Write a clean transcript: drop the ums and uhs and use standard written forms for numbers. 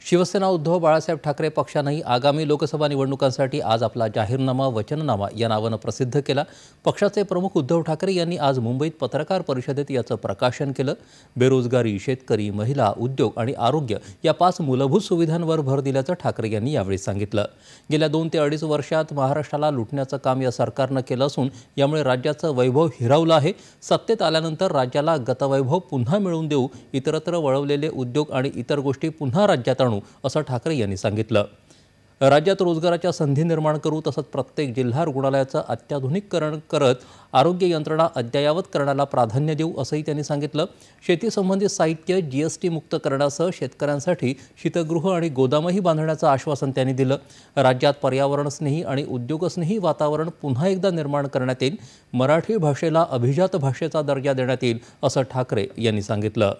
शिवसेना उद्धव बाळासाहेब ठाकरे पक्षानेही आगामी लोकसभा निवडणुकांसाठी आज आपला जाहीरनामा वचननामा या नावानं प्रसिद्ध केला। पक्षाचे प्रमुख उद्धव ठाकरे यांनी आज मुंबईत पत्रकार परिषदेत याचं प्रकाशन केलं। बेरोजगारी, शेतकरी, महिला, उद्योग आणि आरोग्य या 5 मूलभूत सुविधांवर भर दिल्याचं ठाकरे यांनी यावेळी सांगितलं। गेल्या 2 ते 2.5 वर्षात महाराष्ट्राला लुटण्याचं काम या सरकारनं केलं असून यामुळे राज्याचं वैभव हिरावलं आहे। सत्तेत आल्यानंतर राज्याला गतवैभव पुन्हा मिळवून देऊ, इतरत्र वळवलेले उद्योग आणि इतर गोष्टी पुन्हा राज्यात आणू असं ठाकरे यांनी सांगितलं। राज्यात रोजगाराच्या संधी निर्माण करू, तसंच प्रत्येक जिल्हा रुग्णालयाचं अत्याधुनिकीकरण करत आरोग्य यंत्रणा अद्ययावत करण्याला प्राधान्य देऊ असंही त्यांनी सांगितलं। शेती संबंधित साहित्य जीएसटी मुक्त करण्यासह शेतकऱ्यांसाठी शीतगृह आणि गोदामही बांधण्याचं आश्वासन त्यांनी दिलं। राज्यात पर्यावरणस्नेही आणि उद्योगस्नेही वातावरण पुन्हा एकदा निर्माण करण्यात येईल। मराठी भाषेला अभिजात भाषेचा दर्जा देण्यात येईल असं ठाकरे यांनी सांगितलं।